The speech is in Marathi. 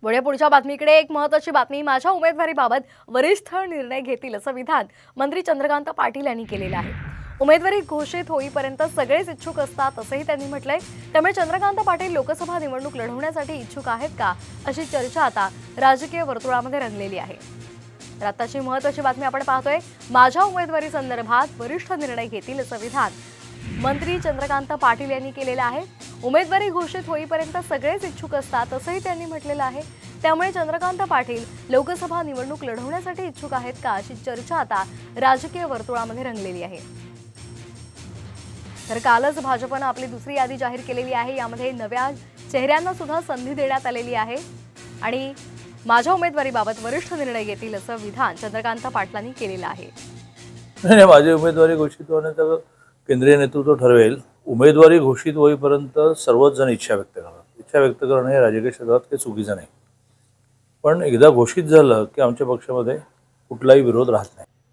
पुढच्या बातमीकडे एक महत्त्वाची बातमी। माझ्या उमेदवारीबाबत वरिष्ठ निर्णय घेतील असं विधान मंत्री चंद्रकांत पाटील यांनी केलेलं आहे। उमेदवारी घोषित होईपर्यंत सगळेच इच्छुक असतात असंही त्यांनी म्हटलंय। त्यामुळे चंद्रकांत पाटील लोकसभा निवडणूक लढवण्यासाठी इच्छुक आहेत का अशी चर्चा आता राजकीय वर्तुळामध्ये रंगलेली आहे। तर आताची महत्त्वाची बातमी आपण पाहतोय। माझ्या उमेदवारी संदर्भात वरिष्ठ निर्णय घेतील असं विधान मंत्री चंद्रकांत पाटील यांनी केलेलं आहे। उमेदवारी घोषित होईपर्यंत सगळेच इच्छुक असतात असंही त्यांनी म्हटलेलं आहे। त्यामुळे चंद्रकांत पाटील लोकसभा निवडणूक लढवण्यासाठी इच्छुक आहेत का अशी चर्चा आता राजकीय वर्तुळामध्ये रंगलेली आहे। तर कालच भाजपने आपली दुसरी यादी जाहीर केलेली आहे। यामध्ये नव्या चेहऱ्यांना सुद्धा संधी देण्यात आलेली आहे आणि माझ्या उमेदवारीबाबत वरिष्ठ निर्णय घेतील असं विधान चंद्रकांत पाटलांनी केलेलं आहे। माझी उमेदवारी घोषित होण्याचं केंद्रीय नेतृत्व ठरवेल। उमेदवारी घोषित होईपर्यंत सर्वच जण इच्छा व्यक्त करतात। इच्छा व्यक्त करणे हे राजकीय क्षेत्रात काही चुकीचं नाही, पण एकदा घोषित झालं की आमच्या पक्षामध्ये कुठलाही विरोध राहत नाही।